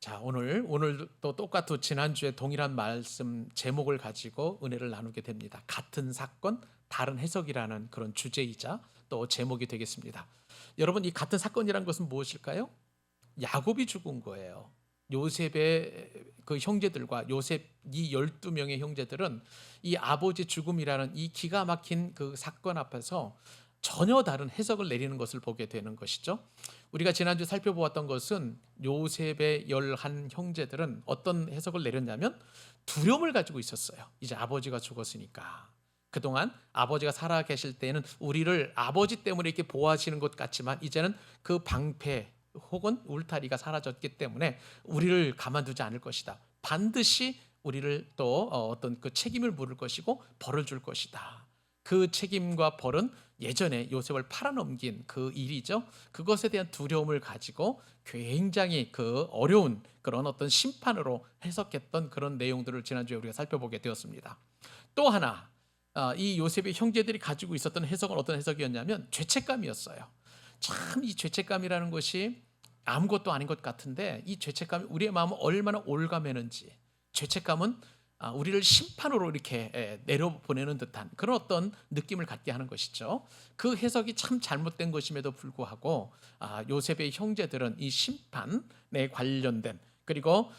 자, 오늘도 똑같은 지난주에 동일한 말씀 제목을 가지고 은혜를 나누게 됩니다. 같은 사건, 다른 해석이라는 그런 주제이자 또 제목이 되겠습니다. 여러분, 이 같은 사건이란 것은 무엇일까요? 야곱이 죽은 거예요. 요셉의 그 형제들과 요셉 이 12명의 형제들은 이 아버지 죽음이라는 이 기가 막힌 그 사건 앞에서 전혀 다른 해석을 내리는 것을 보게 되는 것이죠. 우리가 지난주 살펴보았던 것은 요셉의 11 형제들은 어떤 해석을 내렸냐면 두려움을 가지고 있었어요. 이제 아버지가 죽었으니까. 그동안 아버지가 살아 계실 때에는 우리를 아버지 때문에 이렇게 보호하시는 것 같지만 이제는 그 방패 혹은 울타리가 사라졌기 때문에 우리를 가만두지 않을 것이다. 반드시 우리를 또 어떤 그 책임을 물을 것이고 벌을 줄 것이다. 그 책임과 벌은 예전에 요셉을 팔아넘긴 그 일이죠. 그것에 대한 두려움을 가지고 굉장히 그 어려운 그런 어떤 심판으로 해석했던 그런 내용들을 지난주에 우리가 살펴보게 되었습니다. 또 하나, 이 요셉의 형제들이 가지고 있었던 해석은 어떤 해석이었냐면 죄책감이었어요. 참 이 죄책감이라는 것이 아무것도 아닌 것 같은데 이 죄책감이 우리의 마음을 얼마나 올가매는지, 죄책감은 우리를 심판으로 이렇게 내려보내는 듯한 그런 어떤 느낌을 갖게 하는 것이죠. 그 해석이 참 잘못된 것임에도 불구하고 요셉의 형제들은 이 심판에 관련된 그리고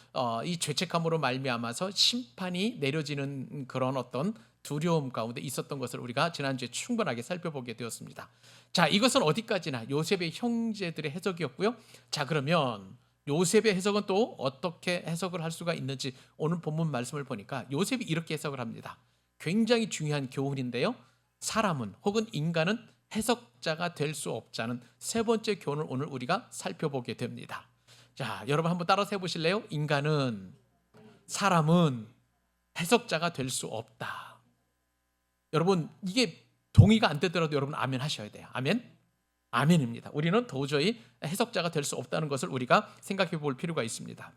이 죄책감으로 말미암아서 심판이 내려지는 그런 어떤 두려움 가운데 있었던 것을 우리가 지난주에 충분하게 살펴보게 되었습니다. 자, 이것은 어디까지나 요셉의 형제들의 해석이었고요. 자, 그러면 요셉의 해석은 또 어떻게 해석을 할 수가 있는지 오늘 본문 말씀을 보니까 요셉이 이렇게 해석을 합니다. 굉장히 중요한 교훈인데요. 사람은 혹은 인간은 해석자가 될 수 없자는 세 번째 교훈을 오늘 우리가 살펴보게 됩니다. 자, 여러분 한번 따라서 해보실래요? 사람은 해석자가 될 수 없다. 여러분, 이게 동의가 안 되더라도 여러분 아멘 하셔야 돼요. 아멘? 아멘입니다. 우리는 도저히 해석자가 될 수 없다는 것을 우리가 생각해 볼 필요가 있습니다.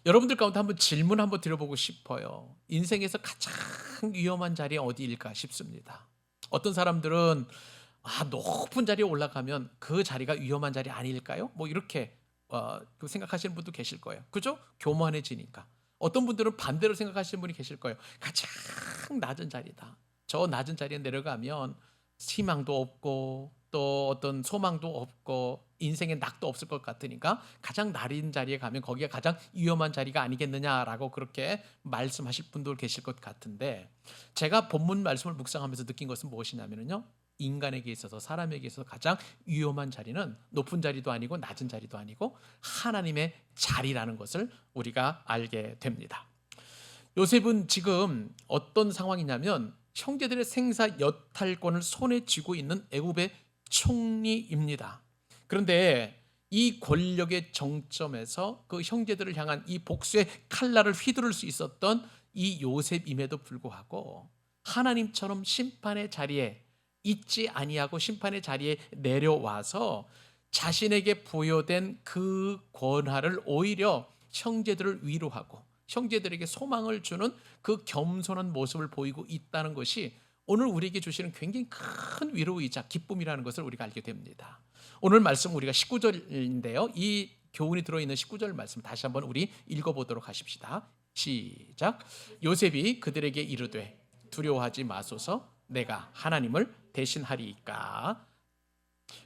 여러분들 가운데 한번 질문 한번 드려보고 싶어요. 인생에서 가장 위험한 자리 어디일까 싶습니다. 어떤 사람들은 높은 자리에 올라가면 그 자리가 위험한 자리 아닐까요? 뭐 이렇게 생각하시는 분도 계실 거예요. 그죠? 교만해지니까. 어떤 분들은 반대로 생각하시는 분이 계실 거예요. 가장 낮은 자리다. 저 낮은 자리에 내려가면 희망도 없고 또 어떤 소망도 없고 인생에 낙도 없을 것 같으니까 가장 낮은 자리에 가면 거기가 가장 위험한 자리가 아니겠느냐라고 그렇게 말씀하실 분도 계실 것 같은데, 제가 본문 말씀을 묵상하면서 느낀 것은 무엇이냐면요, 인간에게 있어서 사람에게 있어서 가장 위험한 자리는 높은 자리도 아니고 낮은 자리도 아니고 하나님의 자리라는 것을 우리가 알게 됩니다. 요셉은 지금 어떤 상황이냐면 형제들의 생사 여탈권을 손에 쥐고 있는 애굽의 총리입니다. 그런데 이 권력의 정점에서 그 형제들을 향한 이 복수의 칼날을 휘두를 수 있었던 이 요셉임에도 불구하고 하나님처럼 심판의 자리에 있지 아니하고 심판의 자리에 내려와서 자신에게 부여된 그 권한을 오히려 형제들을 위로하고 형제들에게 소망을 주는 그 겸손한 모습을 보이고 있다는 것이 오늘 우리에게 주시는 굉장히 큰 위로이자 기쁨이라는 것을 우리가 알게 됩니다. 오늘 말씀 우리가 19절인데요. 이 교훈이 들어있는 19절 말씀 다시 한번 우리 읽어보도록 하십시다. 시작. 요셉이 그들에게 이르되 두려워하지 마소서, 내가 하나님을 대신하리이까.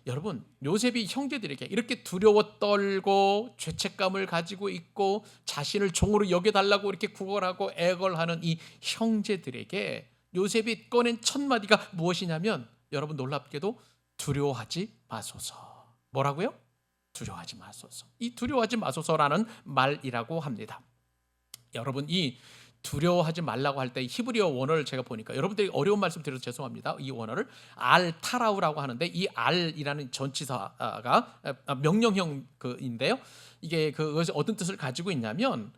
여러분, 요셉이 형제들에게 이렇게 두려워 떨고 죄책감을 가지고 있고 자신을 종으로 여겨달라고 이렇게 구걸하고 애걸하는 이 형제들에게 요셉이 꺼낸 첫 마디가 무엇이냐면, 여러분 놀랍게도 두려워하지 마소서. 뭐라고요? 두려워하지 마소서. 이 두려워하지 마소서라는 말이라고 합니다. 여러분, 이 두려워하지 말라고 할 때 히브리어 원어를 제가 보니까, 여러분들이 어려운 말씀 드려서 죄송합니다. 이 원어를 알타라우라고 하는데, 이 알이라는 전치사가 명령형인데요. 이게 그것이 어떤 뜻을 가지고 있냐면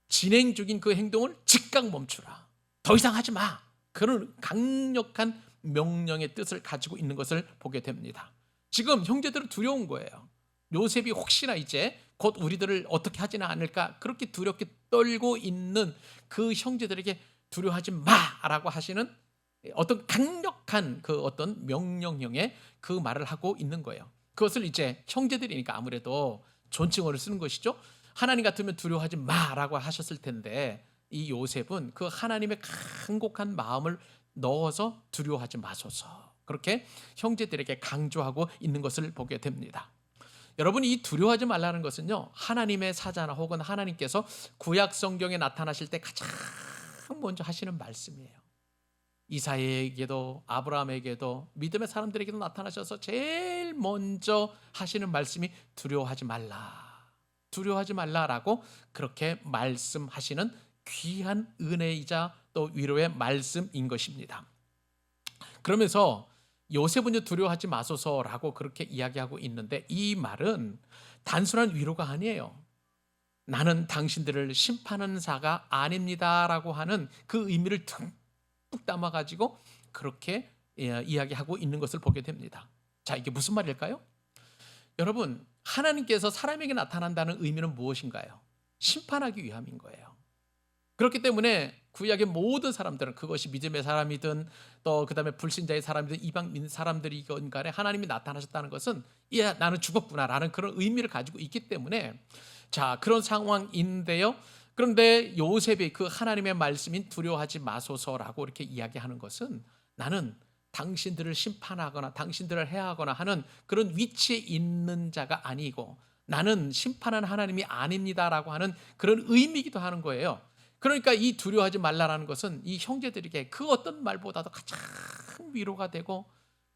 진행 중인 그 행동을 즉각 멈추라, 더 이상 하지 마, 그런 강력한 명령의 뜻을 가지고 있는 것을 보게 됩니다. 지금 형제들은 두려운 거예요. 요셉이 혹시나 이제 곧 우리들을 어떻게 하지는 않을까 그렇게 두렵게 떨고 있는 그 형제들에게 두려워하지 마라고 하시는 어떤 강력한 그 어떤 명령형의 그 말을 하고 있는 거예요. 그것을 이제 형제들이니까 아무래도 존칭어를 쓰는 것이죠. 하나님 같으면 두려워하지 마라고 하셨을 텐데 이 요셉은 그 하나님의 간곡한 마음을 넣어서 두려워하지 마소서 그렇게 형제들에게 강조하고 있는 것을 보게 됩니다. 여러분, 이 두려워하지 말라는 것은요, 하나님의 사자나 혹은 하나님께서 구약 성경에 나타나실 때 가장 먼저 하시는 말씀이에요. 이사야에게도 아브라함에게도 믿음의 사람들에게도 나타나셔서 제일 먼저 하시는 말씀이 두려워하지 말라, 두려워하지 말라라고 그렇게 말씀하시는 귀한 은혜이자 또 위로의 말씀인 것입니다. 그러면서 요셉은요, 두려워하지 마소서라고 그렇게 이야기하고 있는데 이 말은 단순한 위로가 아니에요. 나는 당신들을 심판하는 자가 아닙니다라고 하는 그 의미를 듬뿍 담아가지고 그렇게 이야기하고 있는 것을 보게 됩니다. 자, 이게 무슨 말일까요? 여러분, 하나님께서 사람에게 나타난다는 의미는 무엇인가요? 심판하기 위함인 거예요. 그렇기 때문에 구약의 모든 사람들은 그것이 믿음의 사람이든 또 그다음에 불신자의 사람이든 이방 사람들이건 간에 하나님이 나타나셨다는 것은 야, 나는 죽었구나라는 그런 의미를 가지고 있기 때문에 자, 그런 상황인데요. 그런데 요셉이 그 하나님의 말씀인 두려워하지 마소서라고 이렇게 이야기하는 것은 나는 당신들을 심판하거나 당신들을 해하거나 하는 그런 위치에 있는 자가 아니고 나는 심판하는 하나님이 아닙니다라고 하는 그런 의미이기도 하는 거예요. 그러니까 이 두려워하지 말라라는 것은 이 형제들에게 그 어떤 말보다도 가장 위로가 되고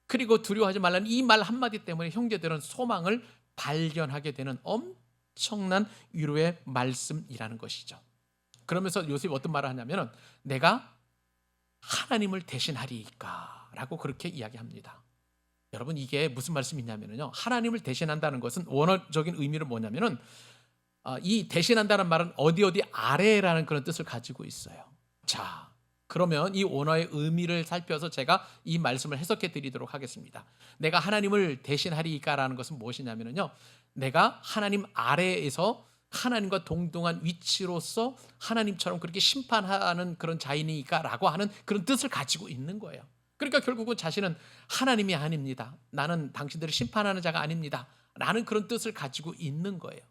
그리고 두려워하지 말라는 이 말 한마디 때문에 형제들은 소망을 발견하게 되는 엄청난 위로의 말씀이라는 것이죠. 그러면서 요셉이 어떤 말을 하냐면 내가 하나님을 대신하리이까 라고 그렇게 이야기합니다. 여러분, 이게 무슨 말씀이냐면요, 하나님을 대신한다는 것은 원어적인 의미는 뭐냐면은 이 대신한다는 말은 어디 아래라는 그런 뜻을 가지고 있어요. 자, 그러면 이 원어의 의미를 살펴서 제가 이 말씀을 해석해 드리도록 하겠습니다. 내가 하나님을 대신하리까라는 것은 무엇이냐면요, 내가 하나님 아래에서 하나님과 동등한 위치로서 하나님처럼 그렇게 심판하는 그런 자이니까라고 하는 그런 뜻을 가지고 있는 거예요. 그러니까 결국은 자신은 하나님이 아닙니다. 나는 당신들을 심판하는 자가 아닙니다. 라는 그런 뜻을 가지고 있는 거예요.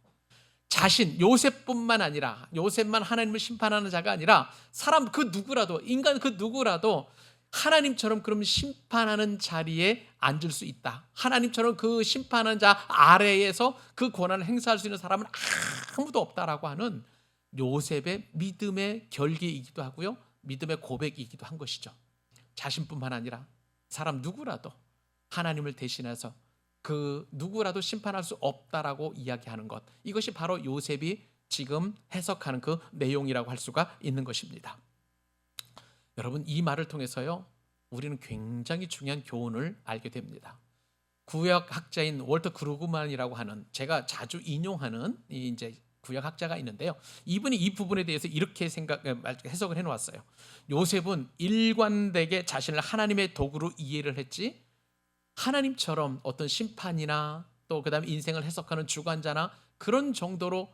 자신, 요셉뿐만 아니라 요셉만 하나님을 심판하는 자가 아니라 사람 그 누구라도, 인간 그 누구라도 하나님처럼 그럼 심판하는 자리에 앉을 수 있다. 하나님처럼 그 심판하는 자 아래에서 그 권한을 행사할 수 있는 사람은 아무도 없다라고 하는 요셉의 믿음의 결기이기도 하고요, 믿음의 고백이기도 한 것이죠. 자신뿐만 아니라 사람 누구라도 하나님을 대신해서 그 누구라도 심판할 수 없다라고 이야기하는 것, 이것이 바로 요셉이 지금 해석하는 그 내용이라고 할 수가 있는 것입니다. 여러분, 이 말을 통해서요, 우리는 굉장히 중요한 교훈을 알게 됩니다. 구약 학자인 월터 그루그만이라고 하는, 제가 자주 인용하는 이제 구약 학자가 있는데요, 이분이 이 부분에 대해서 이렇게 해석을 해놓았어요. 요셉은 일관되게 자신을 하나님의 도구로 이해를 했지 하나님처럼 어떤 심판이나 또 그다음에 인생을 해석하는 주관자나 그런 정도로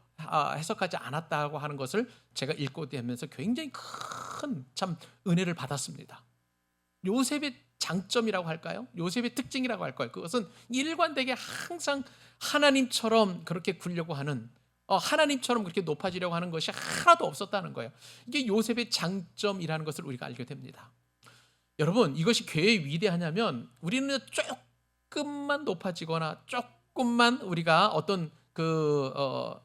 해석하지 않았다고 하는 것을 제가 읽고 되면서 굉장히 큰 참 은혜를 받았습니다. 요셉의 장점이라고 할까요? 요셉의 특징이라고 할까요? 그것은 일관되게 항상 하나님처럼 그렇게 굴려고 하는, 하나님처럼 그렇게 높아지려고 하는 것이 하나도 없었다는 거예요. 이게 요셉의 장점이라는 것을 우리가 알게 됩니다. 여러분, 이것이 왜 위대하냐면 우리는 조금만 높아지거나 조금만 우리가 어떤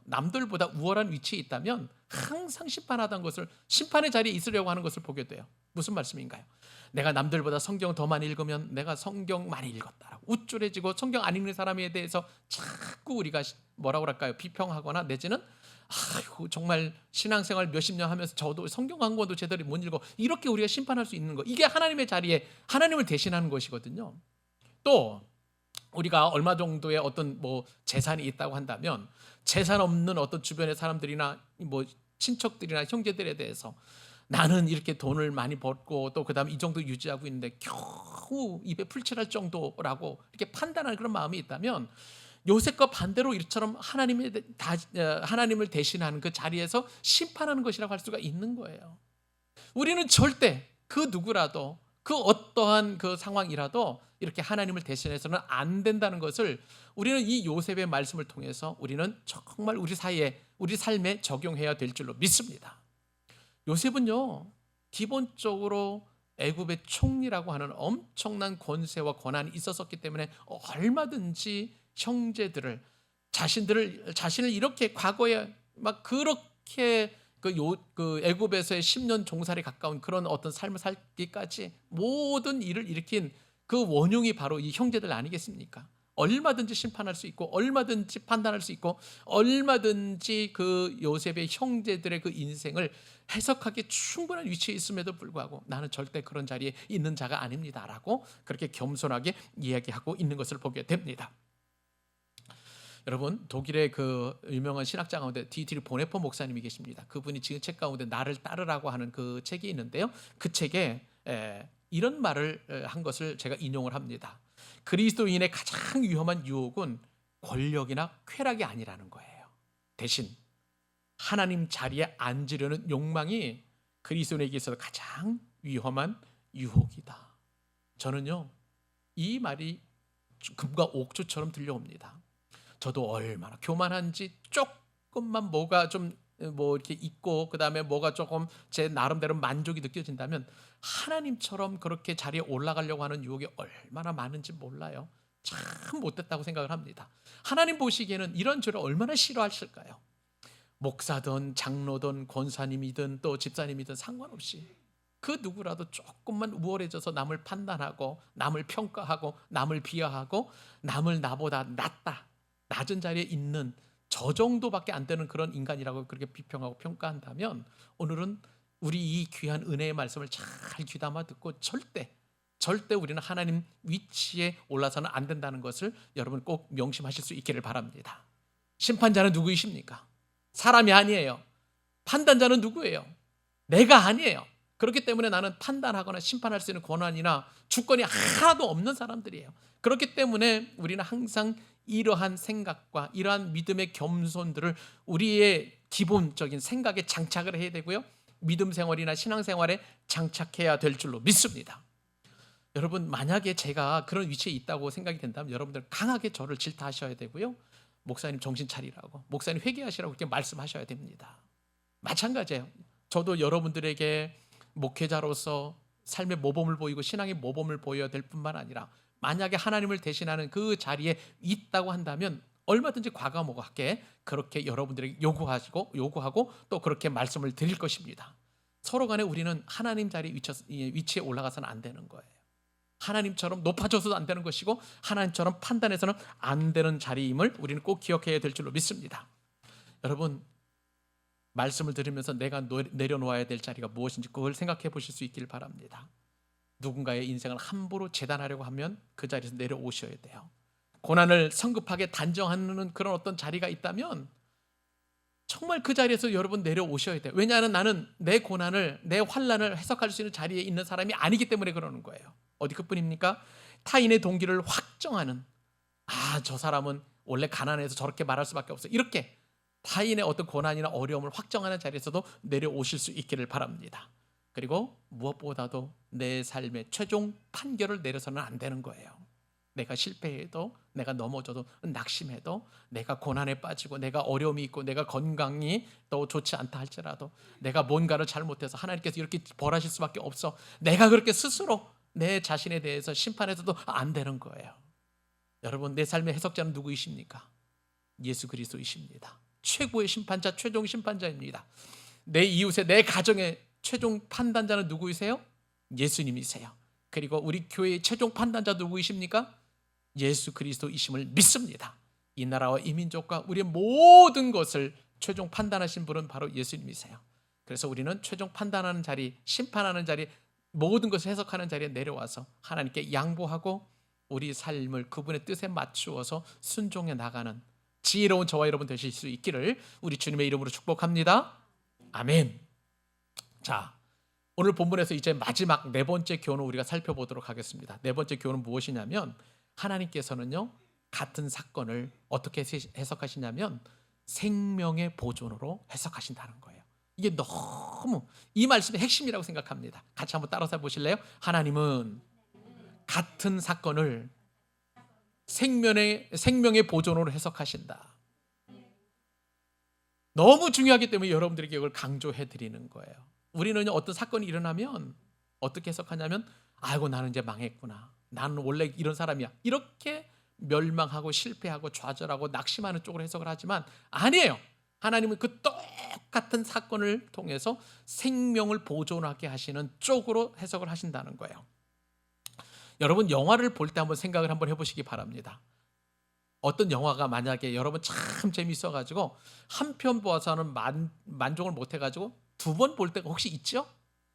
남들보다 우월한 위치에 있다면 항상 심판하던 것을, 심판의 자리에 있으려고 하는 것을 보게 돼요. 무슨 말씀인가요? 내가 남들보다 성경 더 많이 읽으면 내가 성경 많이 읽었다라고 우쭐해지고, 성경 안 읽는 사람에 대해서 자꾸 우리가 뭐라고 할까요? 비평하거나 내지는 아이고 정말 신앙생활 몇십 년 하면서 저도 성경 한 권도 제대로 못 읽어, 이렇게 우리가 심판할 수 있는 거, 이게 하나님의 자리에 하나님을 대신하는 것이거든요. 또 우리가 얼마 정도의 어떤 재산이 있다고 한다면 재산 없는 어떤 주변의 사람들이나 친척들이나 형제들에 대해서 나는 이렇게 돈을 많이 벌고 또 그다음에 이 정도 유지하고 있는데 겨우 입에 풀칠할 정도라고 이렇게 판단하는 그런 마음이 있다면, 요셉과 반대로 이처럼 하나님을 대신하는 그 자리에서 심판하는 것이라고 할 수가 있는 거예요. 우리는 절대 그 누구라도 그 어떠한 그 상황이라도 이렇게 하나님을 대신해서는 안 된다는 것을 우리는 이 요셉의 말씀을 통해서 우리는 정말 우리 사이에, 우리 삶에 적용해야 될 줄로 믿습니다. 요셉은요, 기본적으로 애굽의 총리라고 하는 엄청난 권세와 권한이 있었기 때문에 얼마든지 형제들을, 자신을 이렇게 과거에 막 그렇게 그 애굽에서의 10년 종살이 가까운 그런 어떤 삶을 살기까지 모든 일을 일으킨 그 원흉이 바로 이 형제들 아니겠습니까? 얼마든지 심판할 수 있고, 얼마든지 판단할 수 있고, 얼마든지 그 요셉의 형제들의 그 인생을 해석하기 충분한 위치에 있음에도 불구하고 나는 절대 그런 자리에 있는 자가 아닙니다라고 그렇게 겸손하게 이야기하고 있는 것을 보게 됩니다. 여러분, 독일의 그 유명한 신학자 가운데 디트리 보네퍼 목사님이 계십니다. 그분이 지은 책 가운데 나를 따르라고 하는 그 책이 있는데요, 그 책에 이런 말을 한 것을 제가 인용을 합니다. 그리스도인의 가장 위험한 유혹은 권력이나 쾌락이 아니라는 거예요. 대신 하나님 자리에 앉으려는 욕망이 그리스도인에게 있어서 가장 위험한 유혹이다. 저는요, 이 말이 금과 옥조처럼 들려옵니다. 저도 얼마나 교만한지, 조금만 뭐가 좀 뭐 이렇게 있고, 그 다음에 뭐가 조금 제 나름대로 만족이 느껴진다면 하나님처럼 그렇게 자리에 올라가려고 하는 유혹이 얼마나 많은지 몰라요. 참 못됐다고 생각을 합니다. 하나님 보시기에는 이런 죄를 얼마나 싫어하실까요? 목사든 장로든 권사님이든 또 집사님이든 상관없이 그 누구라도 조금만 우월해져서 남을 판단하고, 남을 평가하고, 남을 비하하고, 남을 나보다 낮은 자리에 있는 저 정도밖에 안 되는 그런 인간이라고 그렇게 비평하고 평가한다면, 오늘은 우리 이 귀한 은혜의 말씀을 잘 귀담아 듣고 절대 우리는 하나님 위치에 올라서는 안 된다는 것을 여러분 꼭 명심하실 수 있기를 바랍니다. 심판자는 누구이십니까? 사람이 아니에요. 판단자는 누구예요? 내가 아니에요. 그렇기 때문에 나는 판단하거나 심판할 수 있는 권한이나 주권이 하나도 없는 사람들이에요. 그렇기 때문에 우리는 항상 이러한 생각과 이러한 믿음의 겸손들을 우리의 기본적인 생각에 장착을 해야 되고요, 믿음 생활이나 신앙 생활에 장착해야 될 줄로 믿습니다. 여러분, 만약에 제가 그런 위치에 있다고 생각이 된다면 여러분들 강하게 저를 질타하셔야 되고요, 목사님 정신 차리라고, 목사님 회개하시라고 이렇게 말씀하셔야 됩니다. 마찬가지예요. 저도 여러분들에게 목회자로서 삶의 모범을 보이고 신앙의 모범을 보여야 될 뿐만 아니라, 만약에 하나님을 대신하는 그 자리에 있다고 한다면 얼마든지 과감하게 그렇게 여러분들에게 요구하고 또 그렇게 말씀을 드릴 것입니다. 서로 간에 우리는 하나님 자리 위치에 올라가서는 안 되는 거예요. 하나님처럼 높아져서도 안 되는 것이고, 하나님처럼 판단해서는 안 되는 자리임을 우리는 꼭 기억해야 될 줄로 믿습니다. 여러분, 말씀을 들으면서 내가 내려놓아야 될 자리가 무엇인지 그걸 생각해 보실 수 있기를 바랍니다. 누군가의 인생을 함부로 재단하려고 하면 그 자리에서 내려오셔야 돼요. 고난을 성급하게 단정하는 그런 어떤 자리가 있다면 정말 그 자리에서 여러분 내려오셔야 돼요. 왜냐하면 나는 내 고난을, 내 환난을 해석할 수 있는 자리에 있는 사람이 아니기 때문에 그러는 거예요. 어디 그뿐입니까? 타인의 동기를 확정하는, 저 사람은 원래 가난해서 저렇게 말할 수밖에 없어, 이렇게 타인의 어떤 고난이나 어려움을 확정하는 자리에서도 내려오실 수 있기를 바랍니다. 그리고 무엇보다도 내 삶의 최종 판결을 내려서는 안 되는 거예요. 내가 실패해도, 내가 넘어져도, 낙심해도, 내가 고난에 빠지고, 내가 어려움이 있고, 내가 건강이 또 좋지 않다 할지라도, 내가 뭔가를 잘못해서 하나님께서 이렇게 벌하실 수밖에 없어, 내가 그렇게 스스로 내 자신에 대해서 심판해서도 안 되는 거예요. 여러분, 내 삶의 해석자는 누구이십니까? 예수 그리스도이십니다. 최고의 심판자, 최종 심판자입니다. 내 이웃의, 내 가정의 최종 판단자는 누구이세요? 예수님이세요. 그리고 우리 교회의 최종 판단자 누구이십니까? 예수 그리스도이심을 믿습니다. 이 나라와 이 민족과 우리의 모든 것을 최종 판단하신 분은 바로 예수님이세요. 그래서 우리는 최종 판단하는 자리, 심판하는 자리, 모든 것을 해석하는 자리에 내려와서 하나님께 양보하고 우리 삶을 그분의 뜻에 맞추어서 순종해 나가는 지혜로운 저와 여러분 되실 수 있기를 우리 주님의 이름으로 축복합니다. 아멘. 자, 오늘 본문에서 이제 마지막 네 번째 교훈을 우리가 살펴보도록 하겠습니다. 네 번째 교훈은 무엇이냐면, 하나님께서는요, 같은 사건을 어떻게 해석하시냐면 생명의 보존으로 해석하신다는 거예요. 이게 너무 이 말씀의 핵심이라고 생각합니다. 같이 한번 따라서 보실래요? 하나님은 같은 사건을 생명의 보존으로 해석하신다. 너무 중요하기 때문에 여러분들에게 이걸 강조해 드리는 거예요. 우리는 어떤 사건이 일어나면 어떻게 해석하냐면, 아이고 나는 이제 망했구나, 나는 원래 이런 사람이야, 이렇게 멸망하고 실패하고 좌절하고 낙심하는 쪽으로 해석을 하지만 아니에요. 하나님은 그 똑같은 사건을 통해서 생명을 보존하게 하시는 쪽으로 해석을 하신다는 거예요. 여러분, 영화를 볼 때 한번 생각을 한번 해보시기 바랍니다. 어떤 영화가 만약에 여러분 참 재밌어가지고 한 편 보아서는 만족을 못해가지고 두 번 볼 때가 혹시 있죠?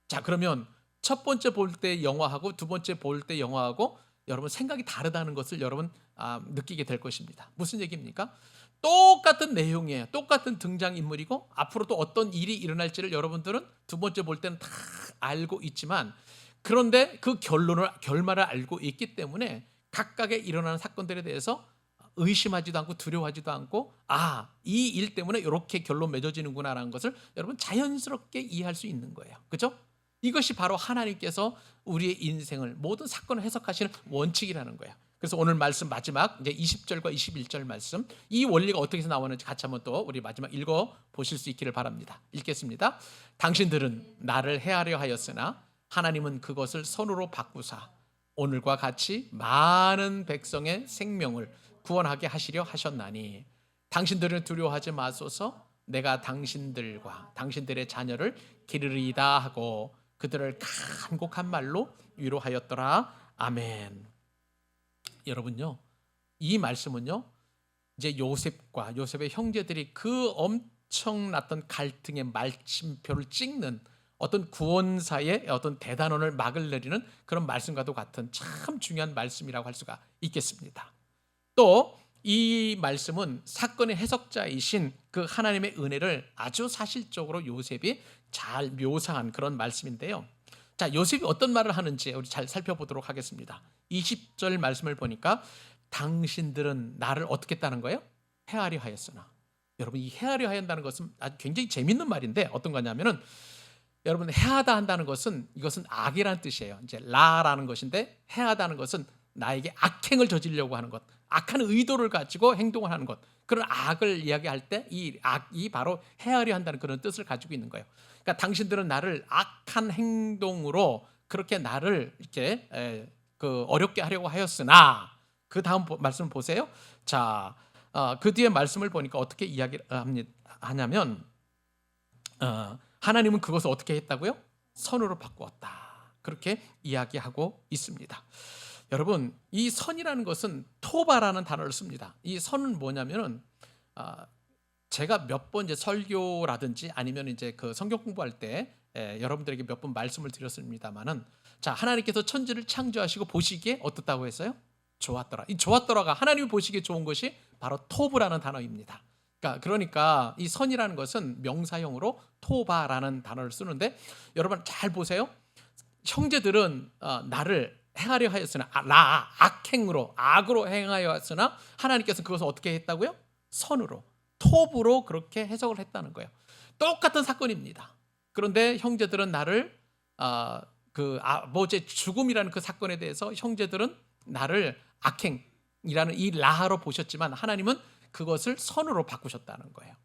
자, 그러면 첫 번째 볼 때 영화하고 두 번째 볼 때 영화하고 여러분 생각이 다르다는 것을 여러분 느끼게 될 것입니다. 무슨 얘기입니까? 똑같은 내용이에요. 똑같은 등장인물이고 앞으로 또 어떤 일이 일어날지를 여러분들은 두 번째 볼 때는 다 알고 있지만, 그런데 그 결말을 알고 있기 때문에 각각의 일어나는 사건들에 대해서 의심하지도 않고 두려워하지도 않고, 이 일 때문에 이렇게 결론 맺어지는구나라는 것을 여러분 자연스럽게 이해할 수 있는 거예요. 그렇죠? 이것이 바로 하나님께서 우리의 인생을 모든 사건을 해석하시는 원칙이라는 거예요. 그래서 오늘 말씀 마지막 이제 20절과 21절 말씀, 이 원리가 어떻게 해서 나오는지 같이 한번 또 우리 마지막 읽어 보실 수 있기를 바랍니다. 읽겠습니다. 당신들은 나를 해하려 하였으나 하나님은 그것을 선으로 바꾸사 오늘과 같이 많은 백성의 생명을 구원하게 하시려 하셨나니, 당신들은 두려워하지 마소서. 내가 당신들과 당신들의 자녀를 기르리이다 하고 그들을 간곡한 말로 위로하였더라. 아멘. 여러분요, 이 말씀은요, 이제 요셉의 형제들이 그 엄청났던 갈등의 마침표를 찍는 어떤 구원사의 어떤 대단원을 막을 내리는 그런 말씀과도 같은 참 중요한 말씀이라고 할 수가 있겠습니다. 또 이 말씀은 사건의 해석자이신 그 하나님의 은혜를 아주 사실적으로 요셉이 잘 묘사한 그런 말씀인데요. 자, 요셉이 어떤 말을 하는지 우리 잘 살펴보도록 하겠습니다. 20절 말씀을 보니까 당신들은 나를 어떻게 했다는 거예요? 해하려 하였으나. 여러분, 이 해하려 하였다는 것은 아주 굉장히 재밌는 말인데 어떤 거냐면은, 여러분, 해하다 한다는 것은 이것은 악이라는 뜻이에요. 이제 라라는 것인데, 해하다는 것은 나에게 악행을 저지르려고 하는 것, 악한 의도를 가지고 행동을 하는 것, 그런 악을 이야기할 때 이 악이 바로 해하려 한다는 그런 뜻을 가지고 있는 거예요. 그러니까 당신들은 나를 악한 행동으로 그렇게 나를 이렇게 어렵게 하려고 하였으나, 그 다음 말씀 보세요. 자, 그 뒤에 말씀을 보니까 어떻게 이야기를 하냐면, 하나님은 그것을 어떻게 했다고요? 선으로 바꾸었다. 그렇게 이야기하고 있습니다. 여러분, 이 선이라는 것은 토바라는 단어를 씁니다. 이 선은 뭐냐면은, 제가 몇 번 이제 설교라든지 아니면 이제 그 성경 공부할 때 여러분들에게 몇 번 말씀을 드렸습니다만은, 자, 하나님께서 천지를 창조하시고 보시기에 어떻다고 했어요? 좋았더라. 이 좋았더라가 하나님이 보시기에 좋은 것이 바로 토브라는 단어입니다. 그러니까 이 선이라는 것은 명사형으로 토바라는 단어를 쓰는데, 여러분 잘 보세요. 형제들은 나를 행하려 하였으나, 악으로 행하였으나 하나님께서 그것을 어떻게 했다고요? 선으로, 톱으로 그렇게 해석을 했다는 거예요. 똑같은 사건입니다. 그런데 형제들은 나를 그 아버지의 죽음이라는 그 사건에 대해서 형제들은 나를 악행이라는 이 라하로 보셨지만, 하나님은 그것을 선으로 바꾸셨다는 거예요.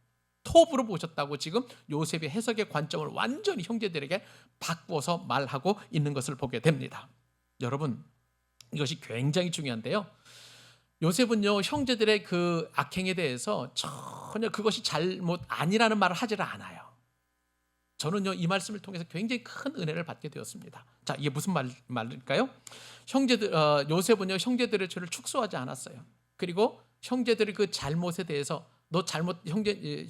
톱으로 보셨다고 지금 요셉의 해석의 관점을 완전히 형제들에게 바꾸어서 말하고 있는 것을 보게 됩니다. 여러분, 이것이 굉장히 중요한데요. 요셉은요, 형제들의 그 악행에 대해서 전혀 그것이 잘못 아니라는 말을 하지를 않아요. 저는요, 이 말씀을 통해서 굉장히 큰 은혜를 받게 되었습니다. 자, 이게 무슨 말일까요? 요셉은요, 형제들의 죄를 축소하지 않았어요. 그리고 형제들의 그 잘못에 대해서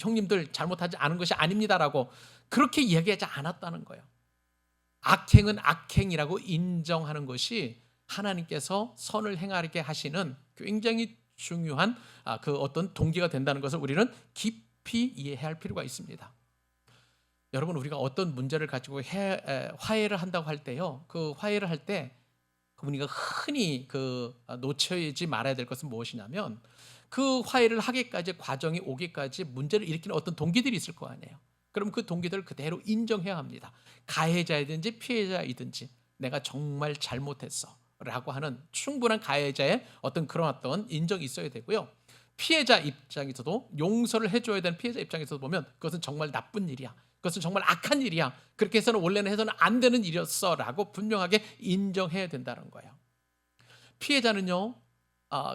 형님들 잘못하지 않은 것이 아닙니다라고 그렇게 이야기하지 않았다는 거예요. 악행은 악행이라고 인정하는 것이 하나님께서 선을 행하게 하시는 굉장히 중요한 그 어떤 동기가 된다는 것을 우리는 깊이 이해해야 할 필요가 있습니다. 여러분, 우리가 어떤 문제를 가지고 화해를 한다고 할 때요, 그 화해를 할 때 우리가 흔히 놓치지 말아야 될 것은 무엇이냐면, 그 화해를 하기까지 과정이 오기까지 문제를 일으키는 어떤 동기들이 있을 거 아니에요. 그럼 그 동기들을 그대로 인정해야 합니다. 가해자이든지 피해자이든지 내가 정말 잘못했어 라고 하는 충분한 가해자의 어떤 인정이 있어야 되고요. 피해자 입장에서도 용서를 해줘야 되는 피해자 입장에서 보면 그것은 정말 나쁜 일이야, 그것은 정말 악한 일이야, 그렇게 해서는 원래는 해서는 안 되는 일이었어 라고 분명하게 인정해야 된다는 거예요. 피해자는요,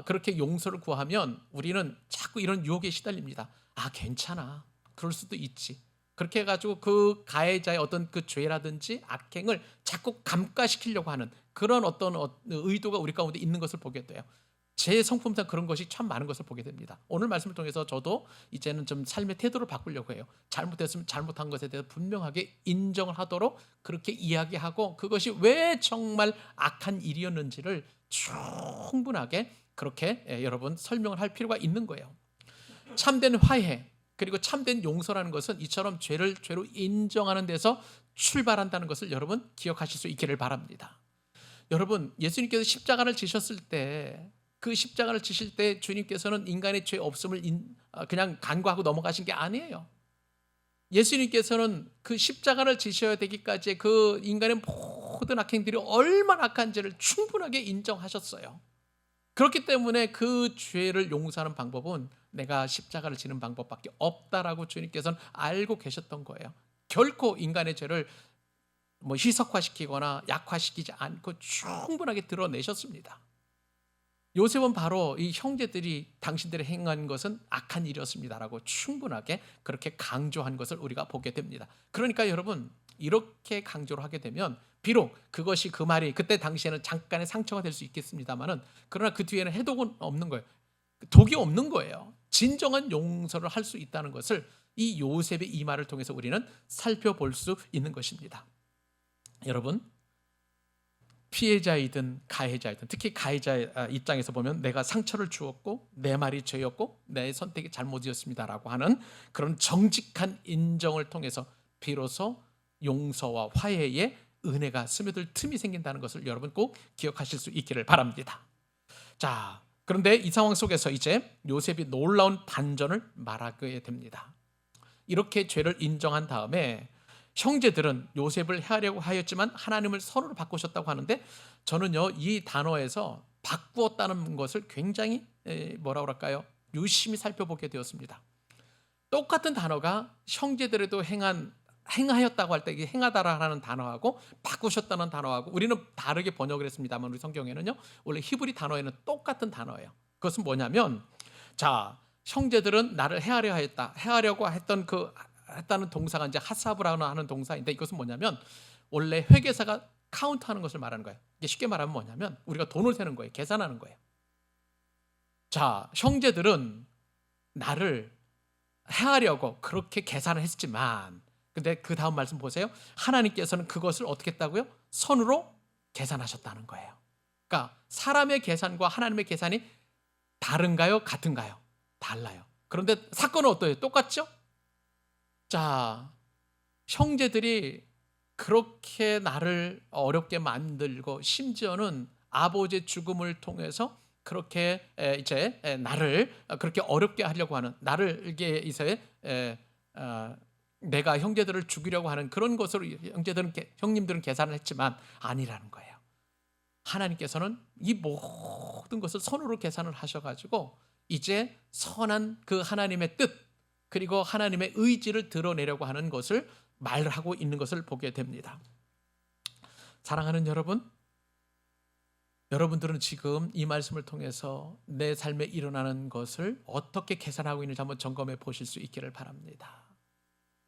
그렇게 용서를 구하면 우리는 자꾸 이런 유혹에 시달립니다. 괜찮아, 그럴 수도 있지, 그렇게 해가지고 그 가해자의 어떤 그 죄라든지 악행을 자꾸 감가시키려고 하는 그런 어떤 의도가 우리 가운데 있는 것을 보게 돼요. 제 성품상 그런 것이 참 많은 것을 보게 됩니다. 오늘 말씀을 통해서 저도 이제는 좀 삶의 태도를 바꾸려고 해요. 잘못했으면 잘못한 것에 대해서 분명하게 인정을 하도록 그렇게 이야기하고, 그것이 왜 정말 악한 일이었는지를 충분하게 그렇게 여러분 설명을 할 필요가 있는 거예요. 참된 화해 그리고 참된 용서라는 것은 이처럼 죄를 죄로 인정하는 데서 출발한다는 것을 여러분 기억하실 수 있기를 바랍니다. 여러분, 예수님께서 십자가를 지셨을 때, 그 십자가를 지실 때 주님께서는 인간의 죄 없음을 그냥 간구하고 넘어가신 게 아니에요. 예수님께서는 그 십자가를 지셔야 되기까지 그 인간의 모든 악행들이 얼마나 악한지를 충분하게 인정하셨어요. 그렇기 때문에 그 죄를 용서하는 방법은 내가 십자가를 지는 방법밖에 없다라고 주님께서는 알고 계셨던 거예요. 결코 인간의 죄를 희석화시키거나 약화시키지 않고 충분하게 드러내셨습니다. 요셉은 바로 이 형제들이 당신들이 행한 것은 악한 일이었습니다라고 충분하게 그렇게 강조한 것을 우리가 보게 됩니다. 그러니까 여러분, 이렇게 강조를 하게 되면 비록 그것이 그 말이 그때 당시에는 잠깐의 상처가 될 수 있겠습니다만은, 그러나 그 뒤에는 해독은 없는 거예요. 독이 없는 거예요. 진정한 용서를 할 수 있다는 것을 이 요셉의 이 말을 통해서 우리는 살펴볼 수 있는 것입니다. 여러분, 피해자이든 가해자이든, 특히 가해자 입장에서 보면 내가 상처를 주었고 내 말이 죄였고 내 선택이 잘못이었습니다라고 하는 그런 정직한 인정을 통해서 비로소 용서와 화해의 은혜가 스며들 틈이 생긴다는 것을 여러분 꼭 기억하실 수 있기를 바랍니다. 자, 그런데 이 상황 속에서 이제 요셉이 놀라운 반전을 말하게 됩니다. 이렇게 죄를 인정한 다음에 형제들은 요셉을 해하려고 하였지만 하나님을 선으로 바꾸셨다고 하는데, 저는요 이 단어에서 바꾸었다는 것을 굉장히 뭐라 그럴까요? 유심히 살펴보게 되었습니다. 똑같은 단어가 형제들에도 행하였다고 할 때 이게 행하다라는 단어하고 바꾸셨다는 단어하고 우리는 다르게 번역을 했습니다만, 우리 성경에는요 원래 히브리 단어에는 똑같은 단어예요. 그것은 뭐냐면, 자, 형제들은 나를 해하려고 했던 했다는 동사가 이제 하사브라고 하는 동사인데, 이것은 뭐냐면 원래 회계사가 카운트하는 것을 말하는 거예요. 이게 쉽게 말하면 뭐냐면 우리가 돈을 세는 거예요. 계산하는 거예요. 자, 형제들은 나를 해하려고 그렇게 계산을 했지만, 근데 그 다음 말씀 보세요. 하나님께서는 그것을 어떻게 했다고요? 선으로 계산하셨다는 거예요. 그러니까 사람의 계산과 하나님의 계산이 다른가요? 같은가요? 달라요. 그런데 사건은 어때요? 똑같죠? 자, 형제들이 그렇게 나를 어렵게 만들고 심지어는 아버지의 죽음을 통해서 그렇게 이제 나를 그렇게 어렵게 하려고 하는, 나를 이게 이제 내가 형제들을 죽이려고 하는 그런 것으로 형님들은 계산을 했지만 아니라는 거예요. 하나님께서는 이 모든 것을 선으로 계산을 하셔가지고 이제 선한 그 하나님의 뜻 그리고 하나님의 의지를 드러내려고 하는 것을 말하고 있는 것을 보게 됩니다. 사랑하는 여러분, 여러분들은 지금 이 말씀을 통해서 내 삶에 일어나는 것을 어떻게 계산하고 있는지 한번 점검해 보실 수 있기를 바랍니다.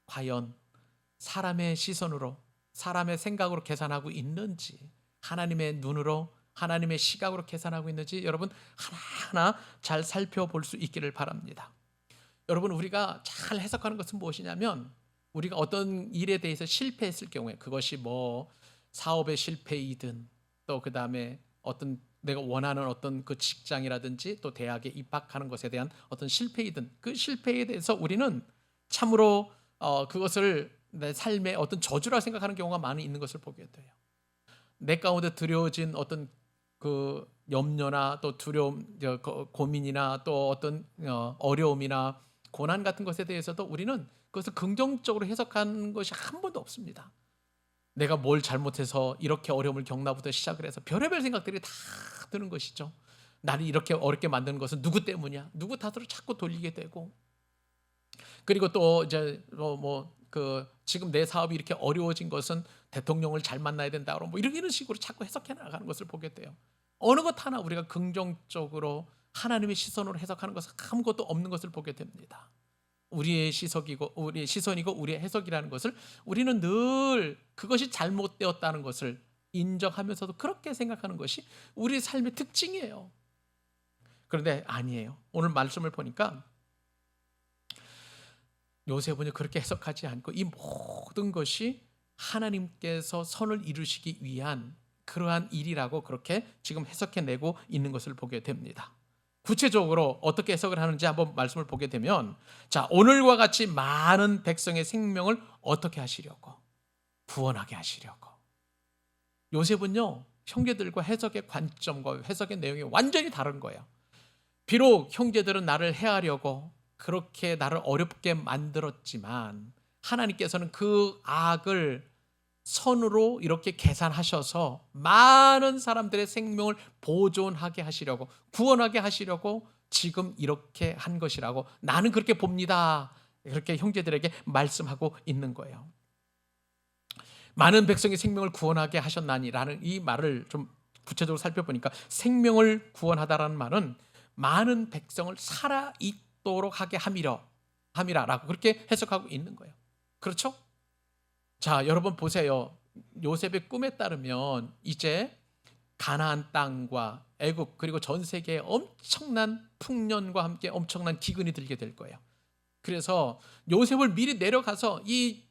과연 사람의 시선으로, 사람의 생각으로 계산하고 있는지, 하나님의 눈으로, 하나님의 시각으로 계산하고 있는지 여러분 하나하나 잘 살펴볼 수 있기를 바랍니다. 여러분, 우리가 잘 해석하는 것은 무엇이냐면, 우리가 어떤 일에 대해서 실패했을 경우에, 그것이 사업의 실패이든 또 그 다음에 어떤 내가 원하는 어떤 그 직장이라든지 또 대학에 입학하는 것에 대한 어떤 실패이든, 그 실패에 대해서 우리는 참으로 그것을 내 삶의 어떤 저주라 생각하는 경우가 많이 있는 것을 보게 돼요. 내 가운데 들여진 어떤 그 염려나 또 두려움, 고민이나 또 어떤 어려움이나 고난 같은 것에 대해서도 우리는 그것을 긍정적으로 해석한 것이 한 번도 없습니다. 내가 뭘 잘못해서 이렇게 어려움을 겪나부터 시작을 해서 별의별 생각들이 다 드는 것이죠. 나를 이렇게 어렵게 만드는 것은 누구 때문이야? 누구 탓으로 자꾸 돌리게 되고, 그리고 또 이제 지금 내 사업이 이렇게 어려워진 것은 대통령을 잘 만나야 된다, 뭐 이런 식으로 자꾸 해석해 나가는 것을 보게 돼요. 어느 것 하나 우리가 긍정적으로 하나님의 시선으로 해석하는 것은 아무것도 없는 것을 보게 됩니다. 우리의 시선이고 우리의 해석이라는 것을 우리는 늘 그것이 잘못되었다는 것을 인정하면서도 그렇게 생각하는 것이 우리 삶의 특징이에요. 그런데 아니에요. 오늘 말씀을 보니까 요셉은 그렇게 해석하지 않고 이 모든 것이 하나님께서 선을 이루시기 위한 그러한 일이라고 그렇게 지금 해석해내고 있는 것을 보게 됩니다. 구체적으로 어떻게 해석을 하는지 한번 말씀을 보게 되면, 자, 오늘과 같이 많은 백성의 생명을 어떻게 하시려고? 구원하게 하시려고. 요셉은요, 형제들과 해석의 관점과 해석의 내용이 완전히 다른 거예요. 비록 형제들은 나를 해하려고 그렇게 나를 어렵게 만들었지만 하나님께서는 그 악을 선으로 이렇게 계산하셔서 많은 사람들의 생명을 보존하게 하시려고, 구원하게 하시려고 지금 이렇게 한 것이라고 나는 그렇게 봅니다. 그렇게 형제들에게 말씀하고 있는 거예요. 많은 백성의 생명을 구원하게 하셨나니라는 이 말을 좀 구체적으로 살펴보니까, 생명을 구원하다라는 말은 많은 백성을 살아있도록 하게 함이라라고 그렇게 해석하고 있는 거예요. 그렇죠? 자, 여러분 보세요. 요셉의 꿈에 따르면 이제 가나안 땅과 애굽 그리고 전 세계에 엄청난 풍년과 함께 엄청난 기근이 들게 될 거예요. 그래서 요셉을 미리 내려가서 이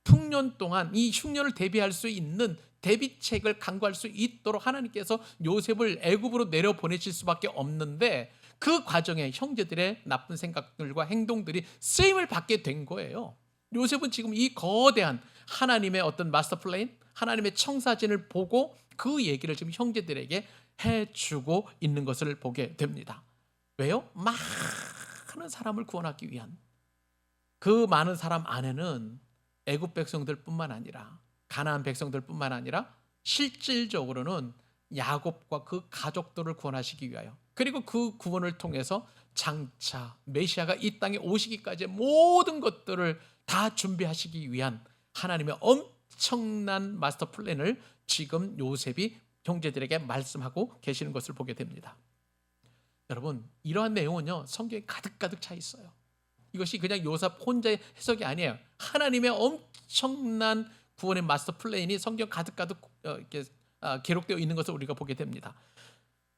풍년 동안 이 흉년을 대비할 수 있는 대비책을 강구할 수 있도록 하나님께서 요셉을 애굽으로 내려보내실 수밖에 없는데, 그 과정에 형제들의 나쁜 생각들과 행동들이 쓰임을 받게 된 거예요. 요셉은 지금 이 거대한 하나님의 어떤 마스터 플랜, 하나님의 청사진을 보고 그 얘기를 지금 형제들에게 해주고 있는 것을 보게 됩니다. 왜요? 많은 사람을 구원하기 위한, 그 많은 사람 안에는 애굽 백성들뿐만 아니라 가나안 백성들뿐만 아니라 실질적으로는 야곱과 그 가족들을 구원하시기 위하여, 그리고 그 구원을 통해서 장차 메시아가 이 땅에 오시기까지의 모든 것들을 다 준비하시기 위한 하나님의 엄청난 마스터 플랜을 지금 요셉이 형제들에게 말씀하고 계시는 것을 보게 됩니다. 여러분, 이러한 내용은요, 성경에 가득가득 차 있어요. 이것이 그냥 요셉 혼자의 해석이 아니에요. 하나님의 엄청난 구원의 마스터 플랜이 성경 가득가득 이렇게 기록되어 있는 것을 우리가 보게 됩니다.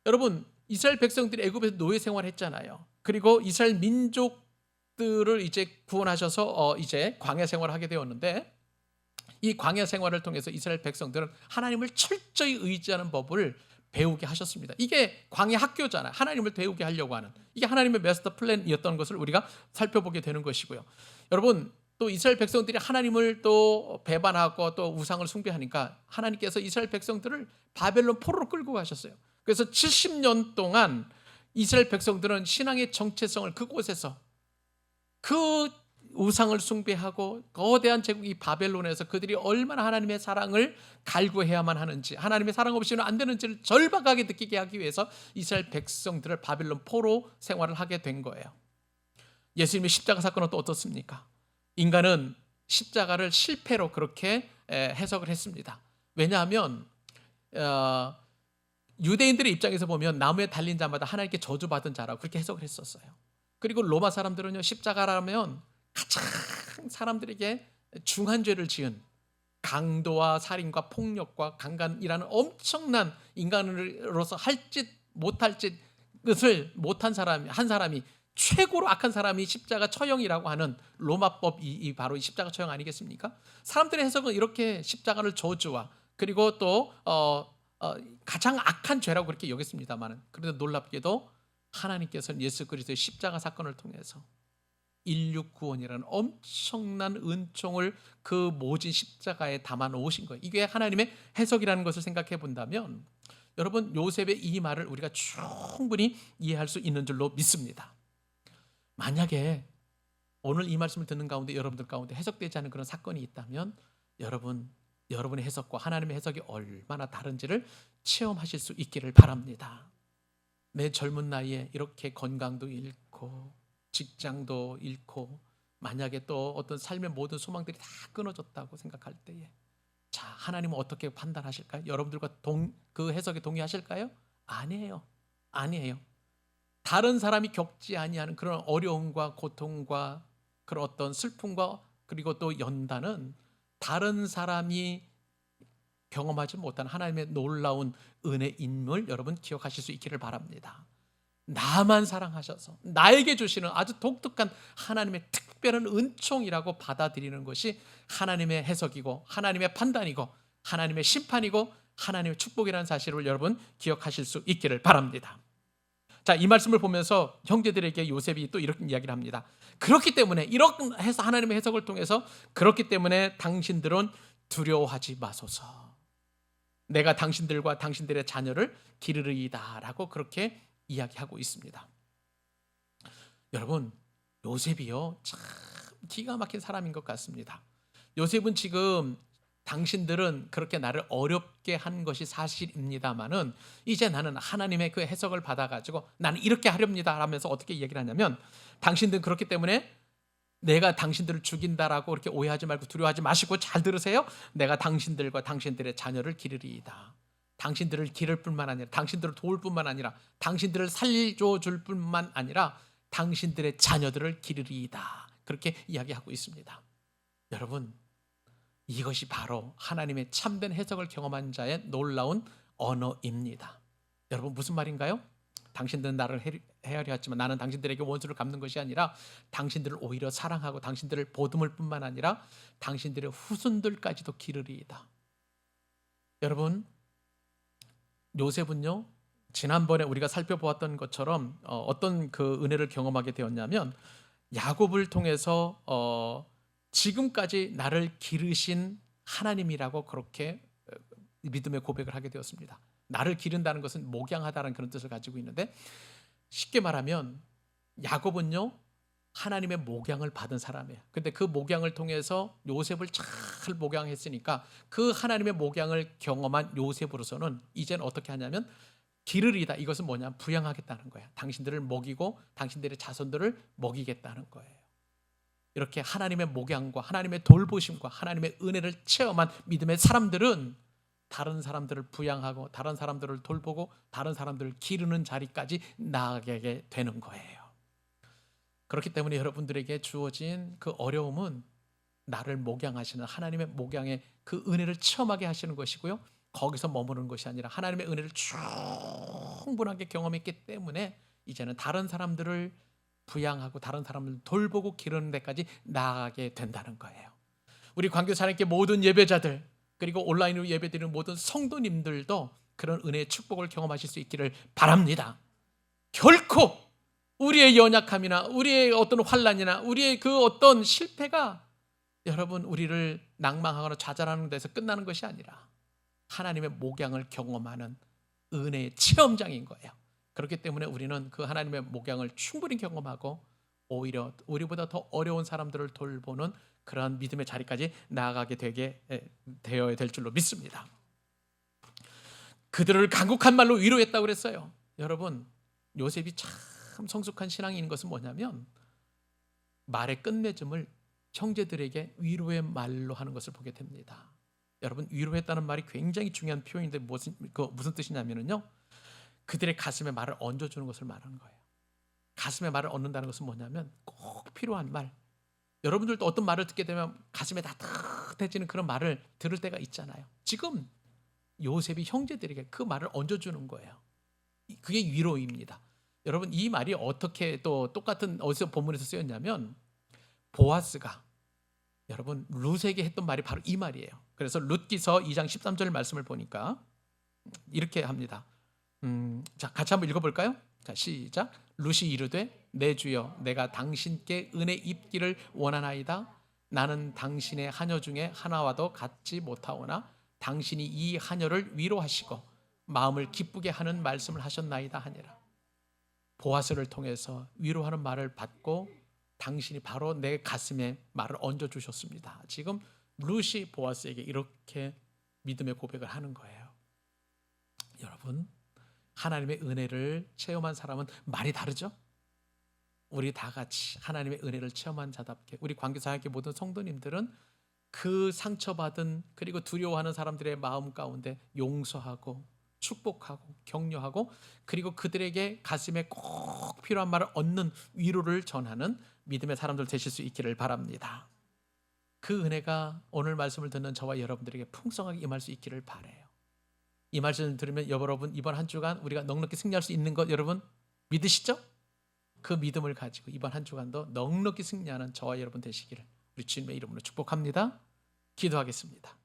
여러분, 이스라엘 백성들이 애굽에서 노예 생활했잖아요. 그리고 이스라엘 민족들을 이제 구원하셔서 이제 광야 생활을 하게 되었는데, 이 광야 생활을 통해서 이스라엘 백성들은 하나님을 철저히 의지하는 법을 배우게 하셨습니다. 이게 광야 학교잖아요. 하나님을 배우게 하려고 하는, 이게 하나님의 마스터 플랜이었던 것을 우리가 살펴보게 되는 것이고요. 여러분, 또 이스라엘 백성들이 하나님을 또 배반하고 또 우상을 숭배하니까 하나님께서 이스라엘 백성들을 바벨론 포로로 끌고 가셨어요. 그래서 70년 동안 이스라엘 백성들은 신앙의 정체성을 그곳에서, 그 우상을 숭배하고 거대한 제국 이 바벨론에서 그들이 얼마나 하나님의 사랑을 갈구해야만 하는지, 하나님의 사랑 없이는 안 되는지를 절박하게 느끼게 하기 위해서 이스라엘 백성들을 바벨론 포로 생활을 하게 된 거예요. 예수님의 십자가 사건은 또 어떻습니까? 인간은 십자가를 실패로 그렇게 해석을 했습니다. 왜냐하면 유대인들의 입장에서 보면 나무에 달린 자마다 하나님께 저주받은 자라고 그렇게 해석을 했었어요. 그리고 로마 사람들은요, 십자가라면 가장 사람들에게 중한 죄를 지은, 강도와 살인과 폭력과 강간이라는 엄청난, 인간으로서 할 짓 못할 짓을 못한 사람이, 한 사람이, 최고로 악한 사람이 십자가 처형이라고 하는 로마법이 바로 이 십자가 처형 아니겠습니까? 사람들의 해석은 이렇게 십자가를 저주와 그리고 또 가장 악한 죄라고 그렇게 여겼습니다만, 그런데 놀랍게도 하나님께서는 예수 그리스도의 십자가 사건을 통해서 인류 구원이라는 엄청난 은총을 그 모진 십자가에 담아 놓으신 거예요. 이게 하나님의 해석이라는 것을 생각해 본다면, 여러분, 요셉의 이 말을 우리가 충분히 이해할 수 있는 줄로 믿습니다. 만약에 오늘 이 말씀을 듣는 가운데 여러분들 가운데 해석되지 않은 그런 사건이 있다면 여러분의 해석과 하나님의 해석이 얼마나 다른지를 체험하실 수 있기를 바랍니다. 내 젊은 나이에 이렇게 건강도 잃고 직장도 잃고 만약에 또 어떤 삶의 모든 소망들이 다 끊어졌다고 생각할 때에 자, 하나님은 어떻게 판단하실까요? 여러분들과 그 해석에 동의하실까요? 아니에요. 아니에요. 다른 사람이 겪지 아니하는 그런 어려움과 고통과 그런 어떤 슬픔과 그리고 또 연단은 다른 사람이 경험하지 못한 하나님의 놀라운 은혜 인물 여러분 기억하실 수 있기를 바랍니다. 나만 사랑하셔서 나에게 주시는 아주 독특한 하나님의 특별한 은총이라고 받아들이는 것이 하나님의 해석이고 하나님의 판단이고 하나님의 심판이고 하나님의 축복이라는 사실을 여러분 기억하실 수 있기를 바랍니다. 자, 이 말씀을 보면서 형제들에게 요셉이 또 이렇게 이야기를 합니다. 그렇기 때문에 이렇게 해서 하나님의 해석을 통해서 그렇기 때문에 당신들은 두려워하지 마소서. 내가 당신들과 당신들의 자녀를 기르리이다라고 그렇게 이야기하고 있습니다. 여러분, 요셉이요 참 기가 막힌 사람인 것 같습니다. 요셉은 지금 당신들은 그렇게 나를 어렵게 한 것이 사실입니다만은 이제 나는 하나님의 그 해석을 받아가지고 나는 이렇게 하렵니다 하면서 어떻게 얘기를 하냐면 당신들은 그렇기 때문에 내가 당신들을 죽인다라고 그렇게 오해하지 말고 두려워하지 마시고 잘 들으세요. 내가 당신들과 당신들의 자녀를 기르리이다. 당신들을 기를 뿐만 아니라 당신들을 도울 뿐만 아니라 당신들을 살려줄 뿐만 아니라 당신들의 자녀들을 기르리이다. 그렇게 이야기하고 있습니다. 여러분, 이것이 바로 하나님의 참된 해석을 경험한 자의 놀라운 언어입니다. 여러분, 무슨 말인가요? 당신들은 나를 헤아려 했지만 나는 당신들에게 원수를 갚는 것이 아니라 당신들을 오히려 사랑하고 당신들을 보듬을 뿐만 아니라 당신들의 후손들까지도 기르리이다. 여러분, 요셉은요 지난번에 우리가 살펴보았던 것처럼 어떤 그 은혜를 경험하게 되었냐면 야곱을 통해서 지금까지 나를 기르신 하나님이라고 그렇게 믿음의 고백을 하게 되었습니다. 나를 기른다는 것은 목양하다는 그런 뜻을 가지고 있는데 쉽게 말하면 야곱은요 하나님의 목양을 받은 사람이에요. 근데 그 목양을 통해서 요셉을 잘 목양했으니까 그 하나님의 목양을 경험한 요셉으로서는 이제는 어떻게 하냐면 기르리다, 이것은 뭐냐, 부양하겠다는 거야. 당신들을 먹이고 당신들의 자손들을 먹이겠다는 거예요. 이렇게 하나님의 목양과 하나님의 돌보심과 하나님의 은혜를 체험한 믿음의 사람들은 다른 사람들을 부양하고 다른 사람들을 돌보고 다른 사람들을 기르는 자리까지 나아가게 되는 거예요. 그렇기 때문에 여러분들에게 주어진 그 어려움은 나를 목양하시는 하나님의 목양의 그 은혜를 체험하게 하시는 것이고요, 거기서 머무르는 것이 아니라 하나님의 은혜를 충분하게 경험했기 때문에 이제는 다른 사람들을 부양하고 다른 사람을 돌보고 기르는 데까지 나아가게 된다는 거예요. 우리 광교사 하나님께 모든 예배자들 그리고 온라인으로 예배드리는 모든 성도님들도 그런 은혜의 축복을 경험하실 수 있기를 바랍니다. 결코 우리의 연약함이나 우리의 어떤 환난이나 우리의 그 어떤 실패가 여러분 우리를 낭망하거나 좌절하는 데서 끝나는 것이 아니라 하나님의 목양을 경험하는 은혜의 체험장인 거예요. 그렇기 때문에 우리는 그 하나님의 목양을 충분히 경험하고 오히려 우리보다 더 어려운 사람들을 돌보는 그러한 믿음의 자리까지 나아가게 되어야 될 줄로 믿습니다. 그들을 간곡한 말로 위로했다고 그랬어요. 여러분, 요셉이 참 성숙한 신앙인 것은 뭐냐면 말의 끝맺음을 형제들에게 위로의 말로 하는 것을 보게 됩니다. 여러분, 위로했다는 말이 굉장히 중요한 표현인데 무슨 뜻이냐면요, 그들의 가슴에 말을 얹어주는 것을 말하는 거예요. 가슴에 말을 얹는다는 것은 뭐냐면 꼭 필요한 말, 여러분들도 어떤 말을 듣게 되면 가슴에 따뜻해지는 그런 말을 들을 때가 있잖아요. 지금 요셉이 형제들에게 그 말을 얹어주는 거예요. 그게 위로입니다. 여러분, 이 말이 어떻게 또 똑같은 어디서 본문에서 쓰였냐면 보아스가 여러분 룻에게 했던 말이 바로 이 말이에요. 그래서 룻기서 2장 13절 말씀을 보니까 이렇게 합니다. 자, 같이 한번 읽어볼까요? 자, 시작. 룻이 이르되 내 주여 내가 당신께 은혜 입기를 원하나이다. 나는 당신의 하녀 중에 하나와도 같지 못하오나 당신이 이 하녀를 위로하시고 마음을 기쁘게 하는 말씀을 하셨나이다 하니라. 보아스를 통해서 위로하는 말을 받고 당신이 바로 내 가슴에 말을 얹어 주셨습니다. 지금 룻이 보아스에게 이렇게 믿음의 고백을 하는 거예요. 여러분, 하나님의 은혜를 체험한 사람은 말이 다르죠? 우리 다 같이 하나님의 은혜를 체험한 자답게, 우리 광교사역의 모든 성도님들은 그 상처받은 그리고 두려워하는 사람들의 마음 가운데 용서하고 축복하고 격려하고, 그리고 그들에게 가슴에 꼭 필요한 말을 얻는 위로를 전하는 믿음의 사람들 되실 수 있기를 바랍니다. 그 은혜가 오늘 말씀을 듣는 저와 여러분들에게 풍성하게 임할 수 있기를 바라요. 이 말씀을 들으면 여러분, 이번 한 주간 우리가 넉넉히 승리할 수 있는 것 여러분 믿으시죠? 그 믿음을 가지고 이번 한 주간도 넉넉히 승리하는 저와 여러분 되시기를 우리 주님의 이름으로 축복합니다. 기도하겠습니다.